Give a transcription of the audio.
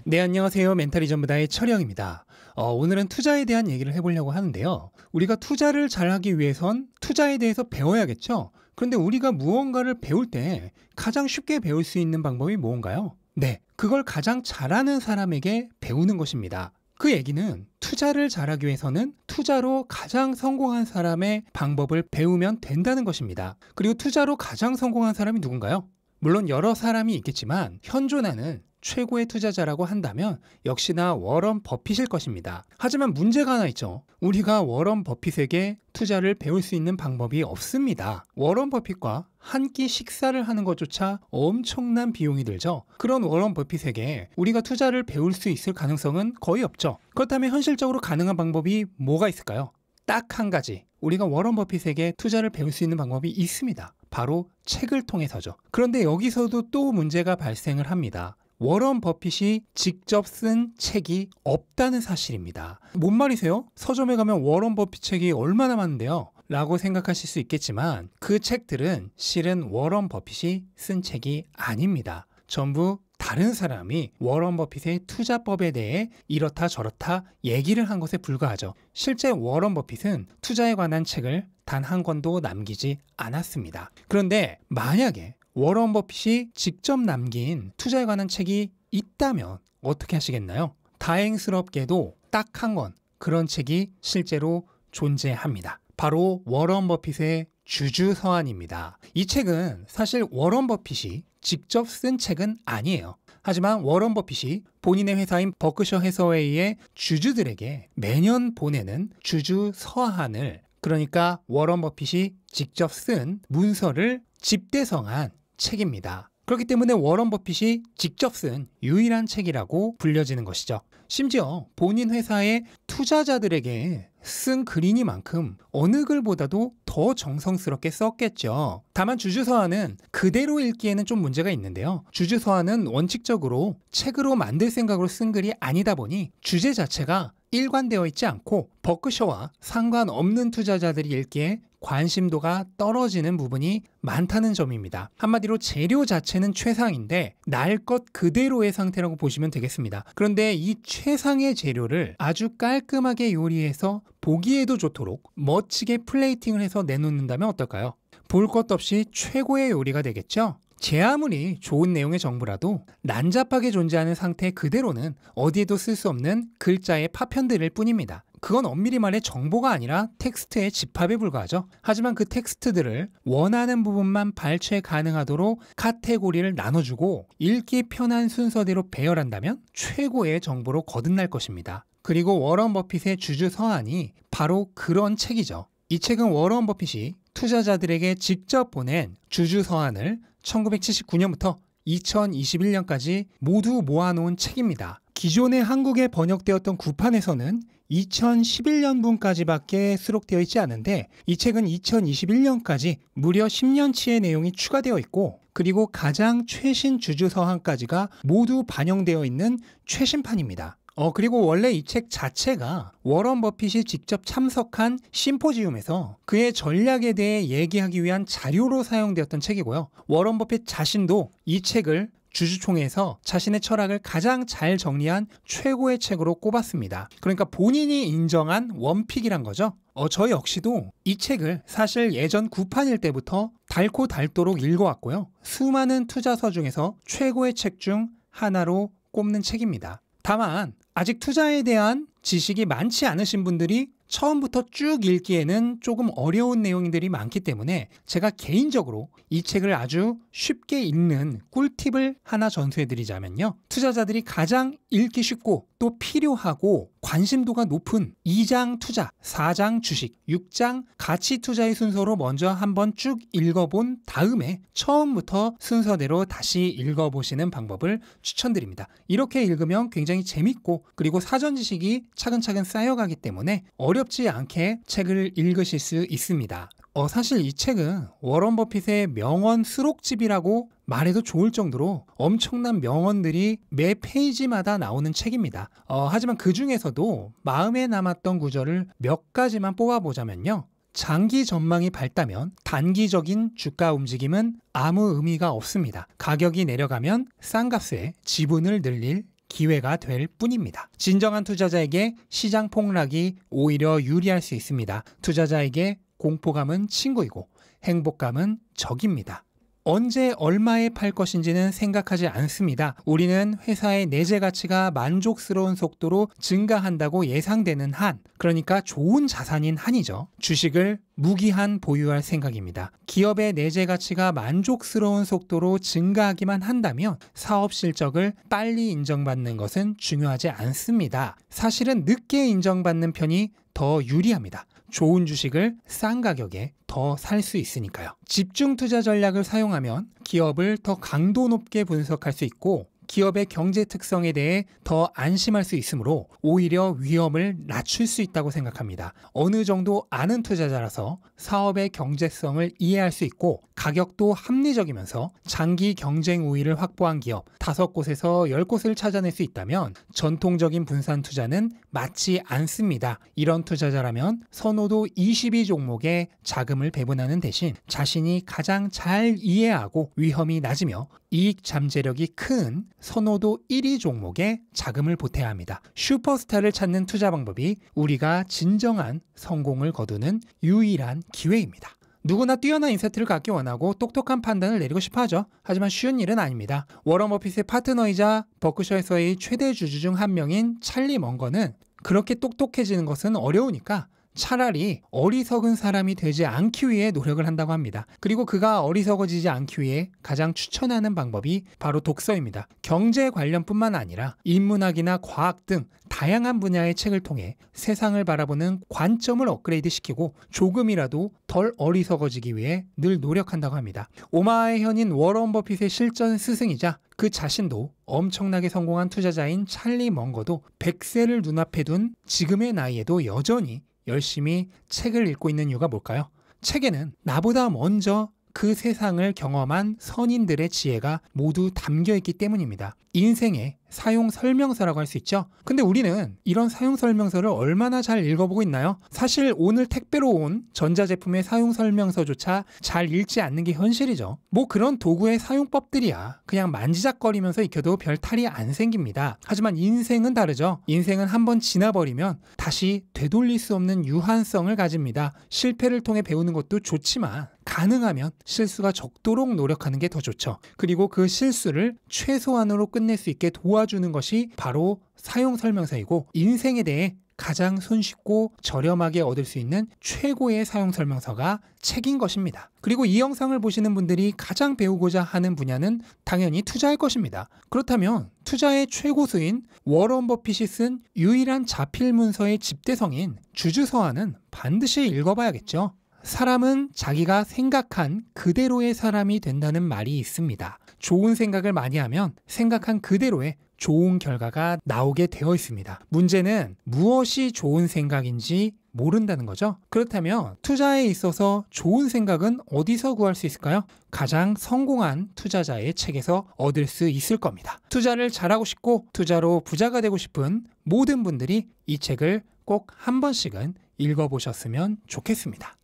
네, 안녕하세요. 멘탈이 전부다의 철영입니다. 오늘은 투자에 대한 얘기를 해보려고 하는데요. 우리가 투자를 잘하기 위해선 투자에 대해서 배워야겠죠? 그런데 우리가 무언가를 배울 때 가장 쉽게 배울 수 있는 방법이 무언가요? 네, 그걸 가장 잘하는 사람에게 배우는 것입니다. 그 얘기는 투자를 잘하기 위해서는 투자로 가장 성공한 사람의 방법을 배우면 된다는 것입니다. 그리고 투자로 가장 성공한 사람이 누군가요? 물론 여러 사람이 있겠지만 현존하는 최고의 투자자라고 한다면 역시나 워런 버핏일 것입니다. 하지만 문제가 하나 있죠. 우리가 워런 버핏에게 투자를 배울 수 있는 방법이 없습니다. 워런 버핏과 한 끼 식사를 하는 것조차 엄청난 비용이 들죠. 그런 워런 버핏에게 우리가 투자를 배울 수 있을 가능성은 거의 없죠. 그렇다면 현실적으로 가능한 방법이 뭐가 있을까요? 딱 한 가지. 우리가 워런 버핏에게 투자를 배울 수 있는 방법이 있습니다. 바로 책을 통해서죠. 그런데 여기서도 또 문제가 발생을 합니다. 워런 버핏이 직접 쓴 책이 없다는 사실입니다. 뭔 말이세요? 서점에 가면 워런 버핏 책이 얼마나 많은데요? 라고 생각하실 수 있겠지만 그 책들은 실은 워런 버핏이 쓴 책이 아닙니다. 전부 다른 사람이 워런 버핏의 투자법에 대해 이렇다 저렇다 얘기를 한 것에 불과하죠. 실제 워런 버핏은 투자에 관한 책을 단 한 권도 남기지 않았습니다. 그런데 만약에 워런 버핏이 직접 남긴 투자에 관한 책이 있다면 어떻게 하시겠나요? 다행스럽게도 딱 한 권 그런 책이 실제로 존재합니다. 바로 워런 버핏의 주주서한입니다. 이 책은 사실 워런 버핏이 직접 쓴 책은 아니에요. 하지만 워런 버핏이 본인의 회사인 버크셔 해서웨이의 주주들에게 매년 보내는 주주서한을, 그러니까 워런 버핏이 직접 쓴 문서를 집대성한 책입니다. 그렇기 때문에 워런 버핏이 직접 쓴 유일한 책이라고 불려지는 것이죠. 심지어 본인 회사의 투자자들에게 쓴 글이니만큼 어느 글보다도 더 정성스럽게 썼겠죠. 다만 주주서한은 그대로 읽기에는 좀 문제가 있는데요. 주주서한은 원칙적으로 책으로 만들 생각으로 쓴 글이 아니다 보니 주제 자체가 일관되어 있지 않고 버크셔와 상관없는 투자자들이 읽기에 관심도가 떨어지는 부분이 많다는 점입니다. 한마디로 재료 자체는 최상인데 날 것 그대로의 상태라고 보시면 되겠습니다. 그런데 이 최상의 재료를 아주 깔끔하게 요리해서 보기에도 좋도록 멋지게 플레이팅을 해서 내놓는다면 어떨까요? 볼 것 없이 최고의 요리가 되겠죠? 제 아무리 좋은 내용의 정보라도 난잡하게 존재하는 상태 그대로는 어디에도 쓸 수 없는 글자의 파편들일 뿐입니다. 그건 엄밀히 말해 정보가 아니라 텍스트의 집합에 불과하죠. 하지만 그 텍스트들을 원하는 부분만 발췌 가능하도록 카테고리를 나눠주고 읽기 편한 순서대로 배열한다면 최고의 정보로 거듭날 것입니다. 그리고 워런 버핏의 주주서한이 바로 그런 책이죠. 이 책은 워런 버핏이 투자자들에게 직접 보낸 주주서한을 1979년부터 2021년까지 모두 모아놓은 책입니다. 기존에 한국에 번역되었던 구판에서는 2011년분까지밖에 수록되어 있지 않은데 이 책은 2021년까지 무려 10년치의 내용이 추가되어 있고, 그리고 가장 최신 주주서한까지가 모두 반영되어 있는 최신판입니다. 그리고 원래 이 책 자체가 워런 버핏이 직접 참석한 심포지움에서 그의 전략에 대해 얘기하기 위한 자료로 사용되었던 책이고요. 워런 버핏 자신도 이 책을 주주총회에서 자신의 철학을 가장 잘 정리한 최고의 책으로 꼽았습니다. 그러니까 본인이 인정한 원픽이란 거죠. 저 역시도 이 책을 사실 예전 구판일 때부터 닳고 닳도록 읽어왔고요. 수많은 투자서 중에서 최고의 책 중 하나로 꼽는 책입니다. 다만 아직 투자에 대한 지식이 많지 않으신 분들이 처음부터 쭉 읽기에는 조금 어려운 내용들이 많기 때문에 제가 개인적으로 이 책을 아주 쉽게 읽는 꿀팁을 하나 전수해드리자면요. 투자자들이 가장 읽기 쉽고 또 필요하고 관심도가 높은 2장 투자, 4장 주식, 6장 가치 투자의 순서로 먼저 한번 쭉 읽어본 다음에 처음부터 순서대로 다시 읽어보시는 방법을 추천드립니다. 이렇게 읽으면 굉장히 재밌고 그리고 사전 지식이 차근차근 쌓여가기 때문에 어렵지 않게 책을 읽으실 수 있습니다. 사실 이 책은 워런 버핏의 명언 수록집이라고 말해도 좋을 정도로 엄청난 명언들이 매 페이지마다 나오는 책입니다. 하지만 그 중에서도 마음에 남았던 구절을 몇 가지만 뽑아보자면요. 장기 전망이 밝다면 단기적인 주가 움직임은 아무 의미가 없습니다. 가격이 내려가면 싼 값에 지분을 늘릴 기회가 될 뿐입니다. 진정한 투자자에게 시장 폭락이 오히려 유리할 수 있습니다. 투자자에게 공포감은 친구이고 행복감은 적입니다. 언제 얼마에 팔 것인지는 생각하지 않습니다. 우리는 회사의 내재 가치가 만족스러운 속도로 증가한다고 예상되는 한, 그러니까 좋은 자산인 한이죠. 주식을 무기한 보유할 생각입니다. 기업의 내재 가치가 만족스러운 속도로 증가하기만 한다면 사업 실적을 빨리 인정받는 것은 중요하지 않습니다. 사실은 늦게 인정받는 편이 더 유리합니다. 좋은 주식을 싼 가격에 더 살 수 있으니까요. 집중 투자 전략을 사용하면 기업을 더 강도 높게 분석할 수 있고 기업의 경제 특성에 대해 더 안심할 수 있으므로 오히려 위험을 낮출 수 있다고 생각합니다. 어느 정도 아는 투자자라서 사업의 경제성을 이해할 수 있고 가격도 합리적이면서 장기 경쟁 우위를 확보한 기업 5곳에서 10곳을 찾아낼 수 있다면 전통적인 분산 투자는 맞지 않습니다. 이런 투자자라면 선호도 22종목에 자금을 배분하는 대신 자신이 가장 잘 이해하고 위험이 낮으며 이익 잠재력이 큰 선호도 1위 종목에 자금을 보태야 합니다. 슈퍼스타를 찾는 투자 방법이 우리가 진정한 성공을 거두는 유일한 기회입니다. 누구나 뛰어난 인사이트를 갖기 원하고 똑똑한 판단을 내리고 싶어 하죠. 하지만 쉬운 일은 아닙니다. 워런 버핏의 파트너이자 버크셔에서의 최대 주주 중 한 명인 찰리 먼거는 그렇게 똑똑해지는 것은 어려우니까 차라리 어리석은 사람이 되지 않기 위해 노력을 한다고 합니다. 그리고 그가 어리석어지지 않기 위해 가장 추천하는 방법이 바로 독서입니다. 경제 관련뿐만 아니라 인문학이나 과학 등 다양한 분야의 책을 통해 세상을 바라보는 관점을 업그레이드시키고 조금이라도 덜 어리석어지기 위해 늘 노력한다고 합니다. 오마하의 현인 워런 버핏의 실전 스승이자 그 자신도 엄청나게 성공한 투자자인 찰리 먼거도 100세를 눈앞에 둔 지금의 나이에도 여전히 열심히 책을 읽고 있는 이유가 뭘까요? 책에는 나보다 먼저 그 세상을 경험한 선인들의 지혜가 모두 담겨 있기 때문입니다. 인생의 사용 설명서라고 할 수 있죠. 근데 우리는 이런 사용 설명서를 얼마나 잘 읽어보고 있나요? 사실 오늘 택배로 온 전자제품의 사용 설명서조차 잘 읽지 않는 게 현실이죠. 뭐 그런 도구의 사용법들이야 그냥 만지작거리면서 익혀도 별 탈이 안 생깁니다. 하지만 인생은 다르죠. 인생은 한번 지나버리면 다시 되돌릴 수 없는 유한성을 가집니다. 실패를 통해 배우는 것도 좋지만 가능하면 실수가 적도록 노력하는 게 더 좋죠. 그리고 그 실수를 최소한으로 끝낼 수 있게 도와주는 것이 바로 사용 설명서이고 인생에 대해 가장 손쉽고 저렴하게 얻을 수 있는 최고의 사용 설명서가 책인 것입니다. 그리고 이 영상을 보시는 분들이 가장 배우고자 하는 분야는 당연히 투자일 것입니다. 그렇다면 투자의 최고수인 워런 버핏이 쓴 유일한 자필 문서의 집대성인 주주서화는 반드시 읽어봐야겠죠. 사람은 자기가 생각한 그대로의 사람이 된다는 말이 있습니다. 좋은 생각을 많이 하면 생각한 그대로의 좋은 결과가 나오게 되어 있습니다. 문제는 무엇이 좋은 생각인지 모른다는 거죠. 그렇다면 투자에 있어서 좋은 생각은 어디서 구할 수 있을까요? 가장 성공한 투자자의 책에서 얻을 수 있을 겁니다. 투자를 잘하고 싶고 투자로 부자가 되고 싶은 모든 분들이 이 책을 꼭 한 번씩은 읽어보셨으면 좋겠습니다.